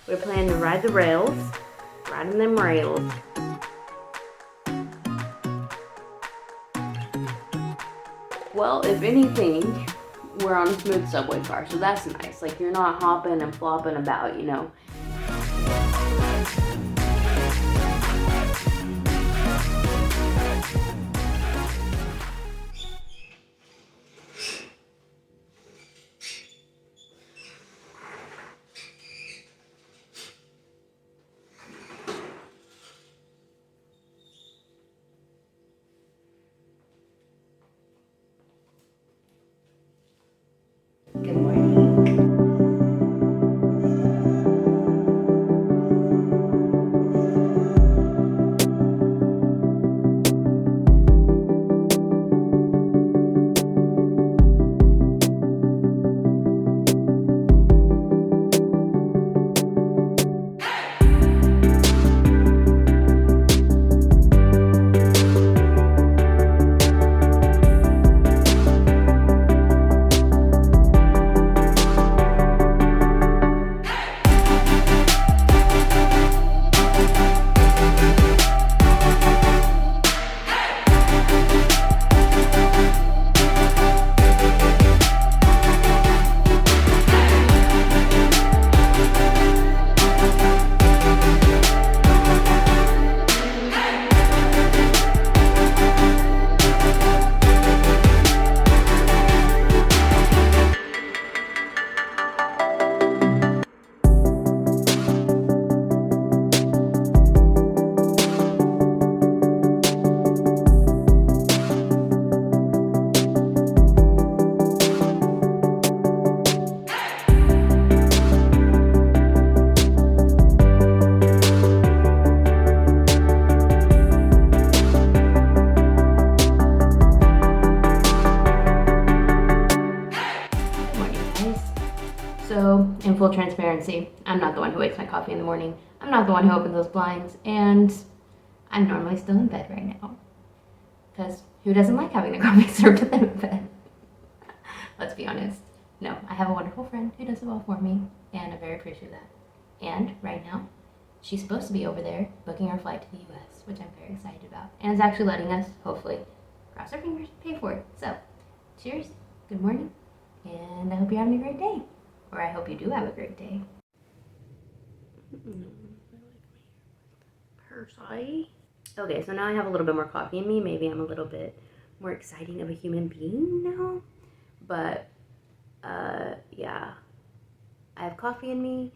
We're planning to ride the rails, riding them rails. Well, if anything, we're on a smooth subway car, so that's nice. Like, you're not hopping and flopping about, you know. Good morning. So, in full transparency, I'm not the one who makes my coffee in the morning. I'm not the one who opens those blinds, and I'm normally still in bed right now. Because who doesn't like having their coffee served to them in bed? Let's be honest. No, I have a wonderful friend who does it all for me, and I'm very appreciative of that. And right now, she's supposed to be over there booking our flight to the US, which I'm very excited about. And is actually letting us, hopefully, cross our fingers, pay for it. So, cheers, good morning, and I hope you're having a great day. Or I hope you do have a great day. Okay, so now I have a little bit more coffee in me. Maybe I'm a little bit more exciting of a human being now. But, yeah. I have coffee in me.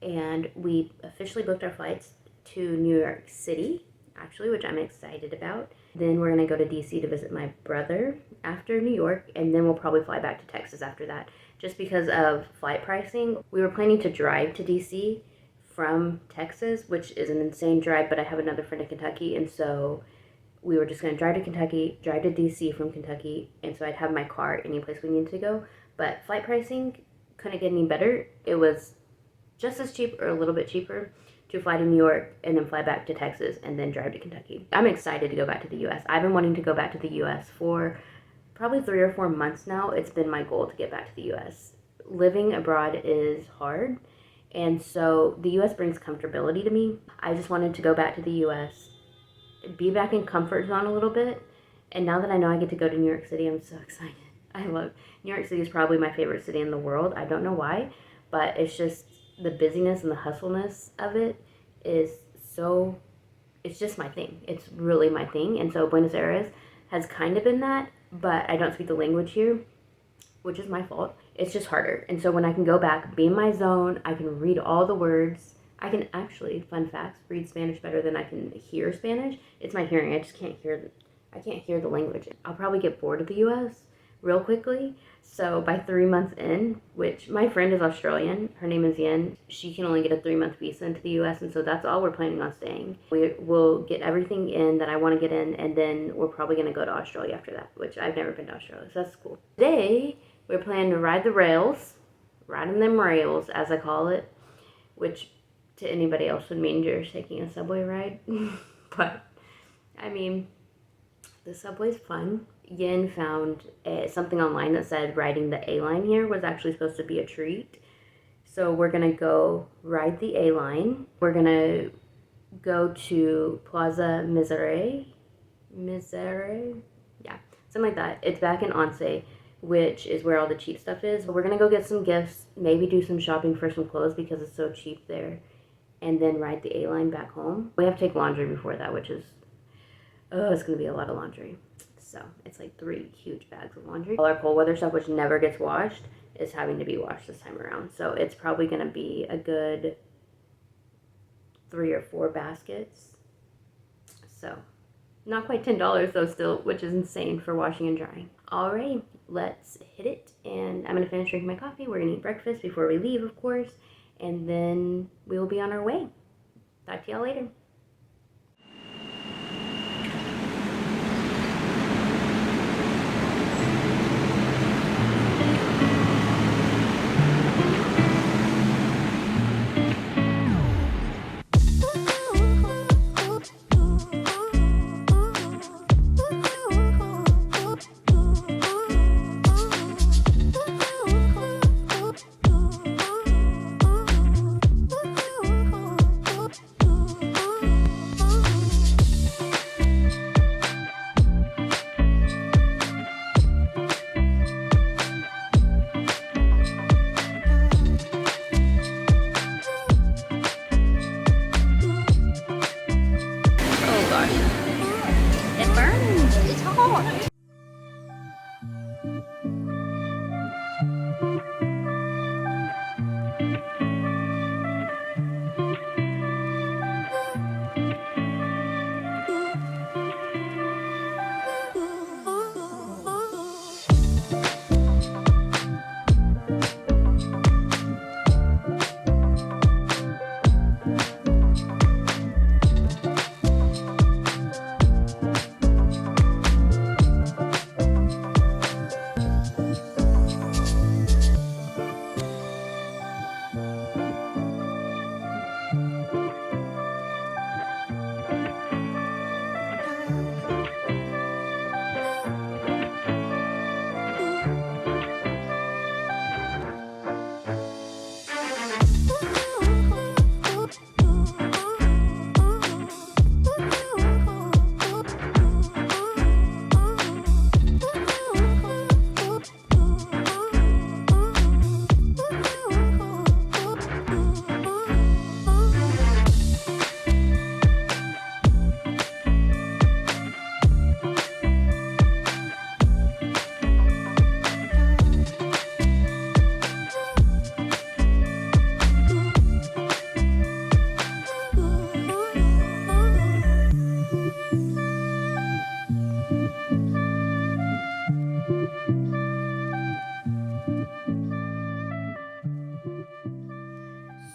And we officially booked our flights to New York City, actually, which I'm excited about. Then we're going to go to DC to visit my brother after New York. And then we'll probably fly back to Texas after that. Just because of flight pricing. We were planning to drive to DC from Texas, which is an insane drive, but I have another friend in Kentucky, and so we were just going to drive to Kentucky, drive to DC from Kentucky, and so I'd have my car any place we needed to go. But flight pricing couldn't get any better. It was just as cheap or a little bit cheaper to fly to New York and then fly back to Texas and then drive to Kentucky. I'm excited to go back to the US. I've been wanting to go back to the US for probably 3 or 4 months now. It's been my goal to get back to the US. Living abroad is hard, and so the US brings comfortability to me. I just wanted to go back to the US, be back in comfort zone a little bit, and now that I know I get to go to New York City, I'm so excited. I love New York City is probably my favorite city in the world. I don't know why, but it's just the busyness and the hustleness of it is so, it's just my thing. It's really my thing, and so Buenos Aires has kind of been that, but I don't speak the language here, which is my fault. It's just harder. And so when I can go back, be in my zone, I can read all the words. I can actually, fun facts, read Spanish better than I can hear Spanish. It's my hearing. I just can't hear the language. I'll probably get bored of the US real quickly. So by 3 months in, which my friend is Australian, her name is Yen, she can only get a 3-month visa into the US, and so that's all we're planning on staying. We will get everything in that I want to get in, and then we're probably going to go to Australia after that, which I've never been to Australia, so that's cool. Today, we're planning to ride the rails, riding them rails, as I call it, which to anybody else would mean you're taking a subway ride, but, I mean, the subway's fun. Yin found something online that said riding the A line here was actually supposed to be a treat. So we're gonna go ride the A line. We're gonna go to Plaza Misery, yeah, something like that. It's back in Once, which is where all the cheap stuff is. We're gonna go get some gifts, maybe do some shopping for some clothes because it's so cheap there, and then ride the A line back home. We have to take laundry before that, which is, oh, it's gonna be a lot of laundry. So it's like 3 huge bags of laundry. All our cold weather stuff, which never gets washed, is having to be washed this time around. So it's probably gonna be a good 3 or 4 baskets. So not quite $10 though still, which is insane for washing and drying. Alright, let's hit it. And I'm gonna finish drinking my coffee. We're gonna eat breakfast before we leave, of course. And then we will be on our way. Talk to y'all later.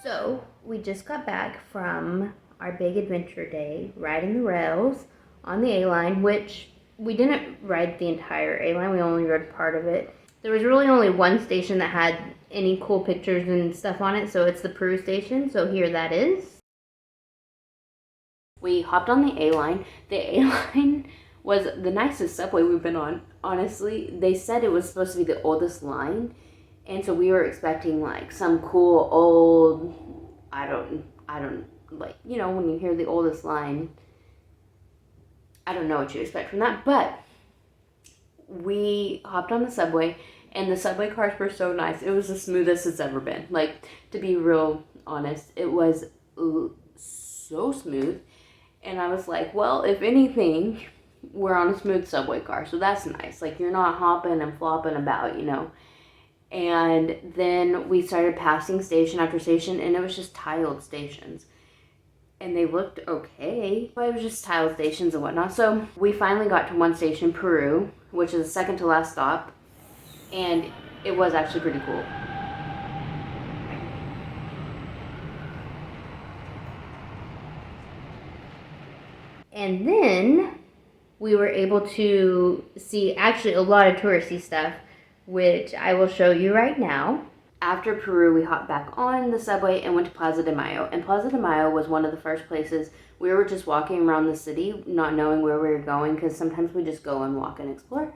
So we just got back from our big adventure day, riding the rails on the A-line, which we didn't ride the entire A-line, we only rode part of it. There was really only one station that had any cool pictures and stuff on it, so it's the Peru station, so here that is. We hopped on the A-line. The A-line was the nicest subway we've been on, honestly. They said it was supposed to be the oldest line, and so we were expecting like some cool old, I don't like, you know, when you hear the oldest line, I don't know what you expect from that, but we hopped on the subway, and the subway cars were so nice. It was the smoothest it's ever been. Like, to be real honest, it was so smooth, and I was like, well, if anything, we're on a smooth subway car, so that's nice. Like, you're not hopping and flopping about, you know. And then we started passing station after station, and it was just tiled stations. And they looked okay, but it was just tiled stations and whatnot. So we finally got to one station, Peru, which is the second to last stop. And it was actually pretty cool. And then we were able to see actually a lot of touristy stuff, which I will show you right now. After Peru, we hopped back on the subway and went to Plaza de Mayo. And Plaza de Mayo was one of the first places. We were just walking around the city, not knowing where we were going, because sometimes we just go and walk and explore.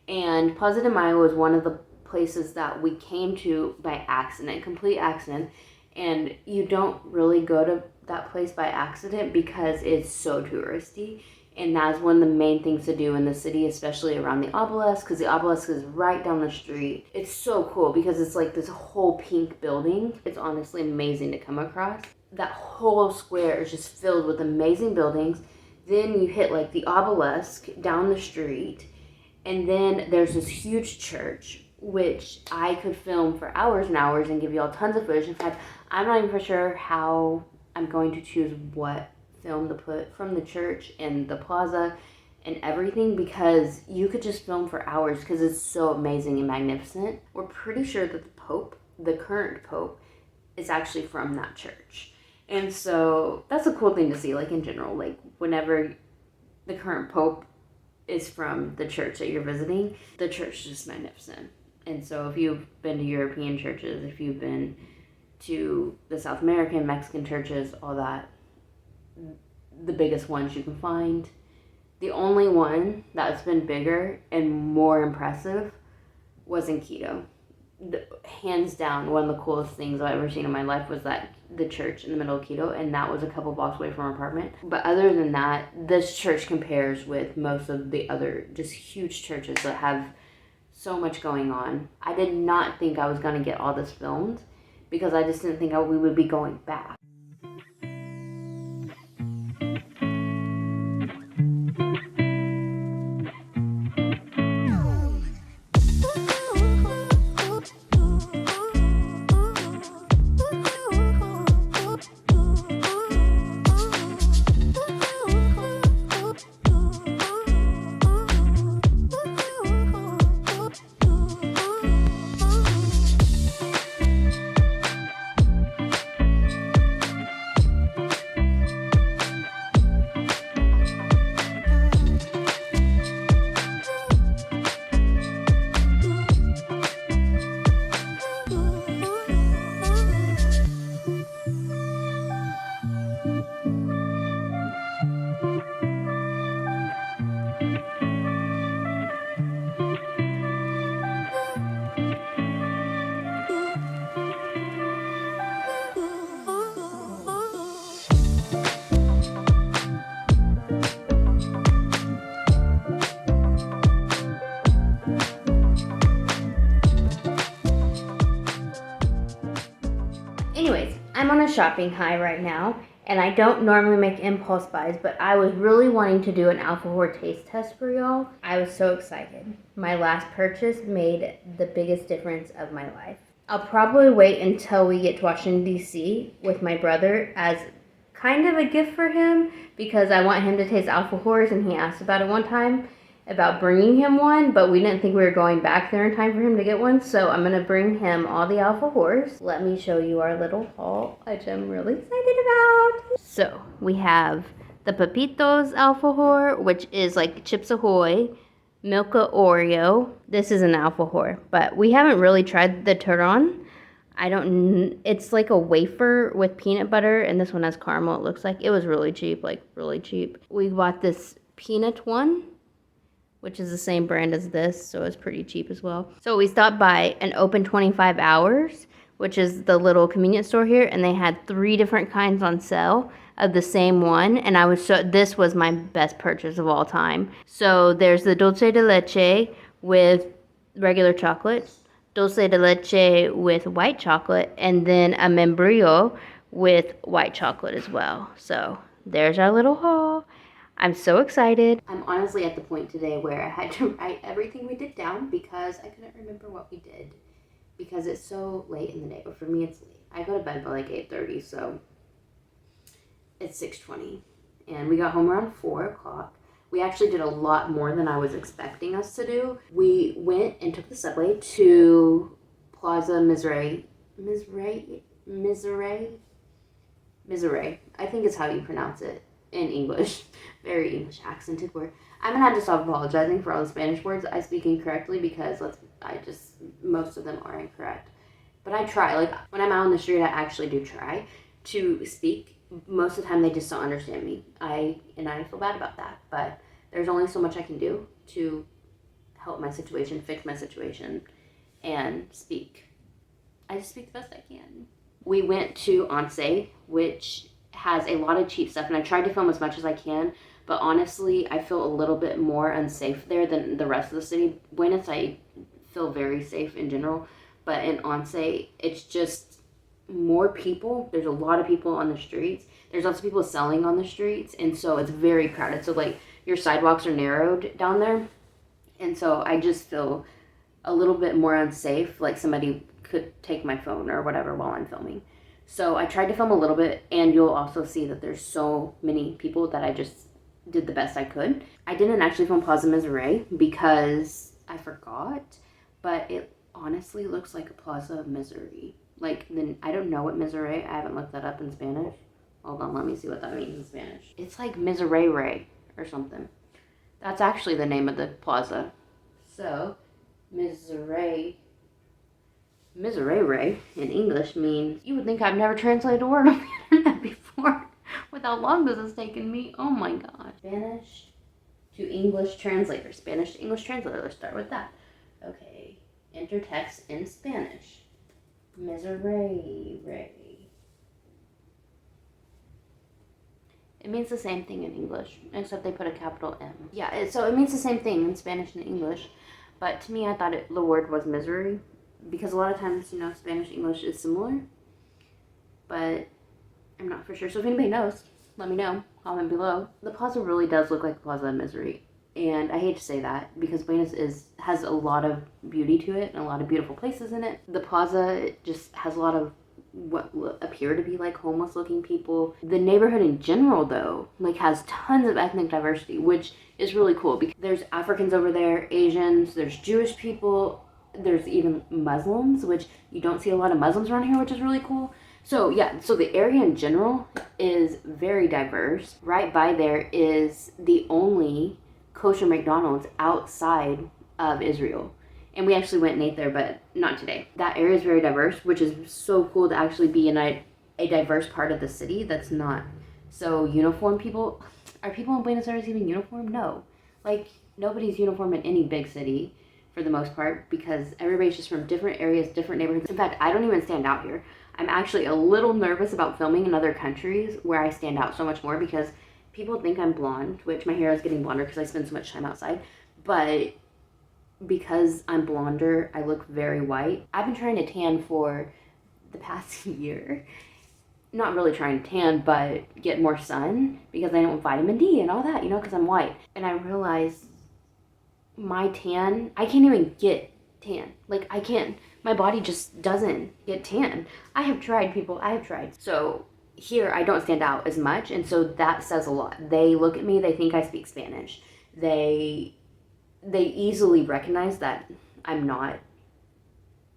And Plaza de Mayo was one of the places that we came to by accident, complete accident. And you don't really go to that place by accident because it's so touristy. And that's one of the main things to do in the city, especially around the obelisk, because the obelisk is right down the street. It's so cool because it's like this whole pink building. It's honestly amazing to come across. That whole square is just filled with amazing buildings. Then you hit like the obelisk down the street. And then there's this huge church, which I could film for hours and hours and give you all tons of footage. In fact, I'm not even for sure how I'm going to choose what film to put from the church and the plaza and everything, because you could just film for hours because it's so amazing and magnificent. We're pretty sure that the Pope, the current Pope, is actually from that church. And so that's a cool thing to see, like in general, like whenever the current Pope is from the church that you're visiting, the church is just magnificent. And so if you've been to European churches, if you've been to the South American, Mexican churches, all that, the biggest ones you can find. The only one that's been bigger and more impressive was in Quito. Hands down, one of the coolest things I've ever seen in my life was that the church in the middle of Quito, and that was a couple blocks away from our apartment. But other than that, this church compares with most of the other just huge churches that have so much going on. I did not think I was going to get all this filmed because I just didn't think we would be going back. Anyways, I'm on a shopping high right now, and I don't normally make impulse buys, but I was really wanting to do an Alfajor taste test for y'all. I was so excited. My last purchase made the biggest difference of my life. I'll probably wait until we get to Washington, D.C. with my brother as kind of a gift for him, because I want him to taste Alfajors, and he asked about it one time, about bringing him one, but we didn't think we were going back there in time for him to get one, so I'm gonna bring him all the Alfajors. Let me show you our little haul, which I'm really excited about. So we have the Pepitos Alfajor, which is like Chips Ahoy, Milka Oreo. This is an Alfajor, but we haven't really tried the Turon. It's like a wafer with peanut butter, and this one has caramel, it looks like. It was really cheap, like really cheap. We bought this peanut one, which is the same brand as this, so it's pretty cheap as well. So we stopped by an Open 25 Hours, which is the little convenience store here, and they had 3 different kinds on sale of the same one, and this was my best purchase of all time. So there's the dulce de leche with regular chocolate, dulce de leche with white chocolate, and then a membrillo with white chocolate as well. So there's our little haul. I'm so excited. I'm honestly at the point today where I had to write everything we did down because I couldn't remember what we did because it's so late in the day. But for me, it's late. I go to bed by like 8:30, so it's 6:20. And we got home around 4 o'clock. We actually did a lot more than I was expecting us to do. We went and took the subway to Plaza Misery. I think is how you pronounce it in English. Very English accented word. I'm gonna have to stop apologizing for all the Spanish words I speak incorrectly because most of them are incorrect. But I try, like when I'm out on the street, I actually do try to speak. Most of the time they just don't understand me. I feel bad about that, but there's only so much I can do to help my situation, fix my situation, and speak. I just speak the best I can. We went to Once, which has a lot of cheap stuff, and I tried to film as much as I can, but honestly, I feel a little bit more unsafe there than the rest of the city. Buenos Aires, I feel very safe in general, but in Once, it's just more people. There's a lot of people on the streets. There's also people selling on the streets, and so it's very crowded. So, like, your sidewalks are narrowed down there, and so I just feel a little bit more unsafe, like somebody could take my phone or whatever while I'm filming. So I tried to film a little bit, and you'll also see that there's so many people that I just did the best I could. I didn't actually film Plaza Misery because I forgot, but it honestly looks like a Plaza of Misery. Like, then I don't know what Misery, I haven't looked that up in Spanish. Hold on, let me see what that means in Spanish. It's like Miserere or something. That's actually the name of the plaza. So, Miserere in English means, you would think I've never translated a word on the internet before with how long this has taken me. Oh my god. Spanish to English translator. Spanish to English translator. Let's start with that. Okay. Enter text in Spanish. Miserere. It means the same thing in English, except they put a capital M. Yeah, so it means the same thing in Spanish and English, but to me I thought the word was misery, because a lot of times, you know, Spanish English is similar, but I'm not for sure. So if anybody knows, let me know. Comment below. The plaza really does look like the Plaza of Misery, and I hate to say that because Buenos has a lot of beauty to it and a lot of beautiful places in it. The plaza just has a lot of what appear to be like homeless looking people. The neighborhood in general, though, like, has tons of ethnic diversity, which is really cool because there's Africans over there, Asians, there's Jewish people, there's even Muslims, which you don't see a lot of Muslims around here, which is really cool. So yeah, so the area in general is very diverse. Right by there is the only kosher McDonald's outside of Israel. And we actually went and ate there, but not today. That area is very diverse, which is so cool to actually be in a diverse part of the city that's not so uniform. People, are people in Buenos Aires even uniform? No. Like, nobody's uniform in any big city for the most part because everybody's just from different areas, different neighborhoods. In fact, I don't even stand out here. I'm actually a little nervous about filming in other countries where I stand out so much more because people think I'm blonde, which my hair is getting blonder because I spend so much time outside. But because I'm blonder, I look very white. I've been trying to tan for the past year. Not really trying to tan, but get more sun because I don't vitamin D and all that, you know, because I'm white. And I realized my tan, I can't even get tan. Like, I can't, my body just doesn't get tan. I have tried, people, I have tried. So here I don't stand out as much, and so that says a lot. They look at me, they think I speak Spanish. They easily recognize that I'm not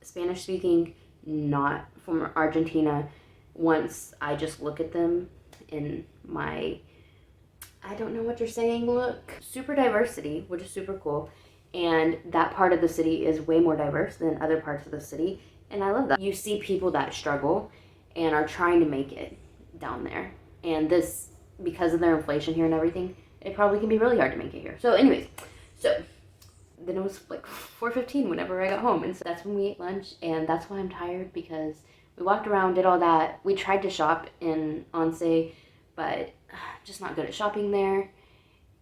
Spanish speaking, not from Argentina. Once I just look at them in my, I don't know what you're saying, look. Super diversity, which is super cool. And that part of the city is way more diverse than other parts of the city. And I love that. You see people that struggle and are trying to make it down there. And this, because of their inflation here and everything, it probably can be really hard to make it here. So anyways, so then it was like 4:15 whenever I got home, and so that's when we ate lunch, and that's why I'm tired, because we walked around, did all that. We tried to shop in Once, but just not good at shopping there.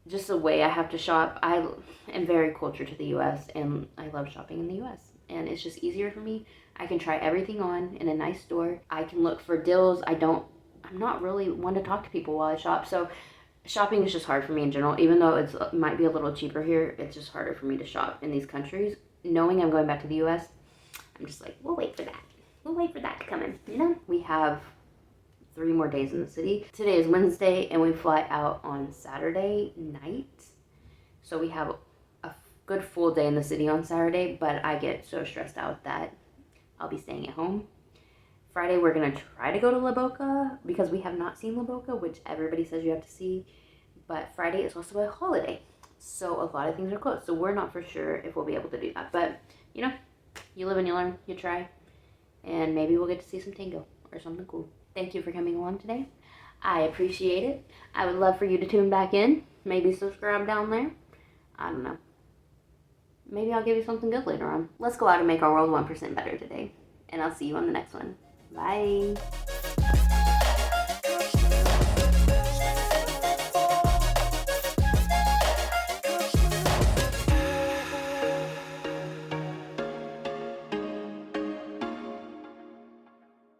Just the way I have to shop. I am very cultured to the US, and I love shopping in the US, and it's just easier for me. I can try everything on in a nice store. I can look for deals. I'm not really one to talk to people while I shop, so shopping is just hard for me in general. Even though it might be a little cheaper here, it's just harder for me to shop in these countries. Knowing I'm going back to the US, I'm just like, we'll wait for that. We'll wait for that to come in, you know? We have 3 more days in the city. Today is Wednesday, and we fly out on Saturday night. So we have a good full day in the city on Saturday, but I get so stressed out that I'll be staying at home. Friday, we're going to try to go to La Boca because we have not seen La Boca, which everybody says you have to see. But Friday is also a holiday, so a lot of things are closed. So we're not for sure if we'll be able to do that. But, you know, you live and you learn, you try. And maybe we'll get to see some tango or something cool. Thank you for coming along today. I appreciate it. I would love for you to tune back in. Maybe subscribe down there. I don't know. maybe I'll give you something good later on. Let's go out and make our world 1% better today. And I'll see you on the next one. Bye.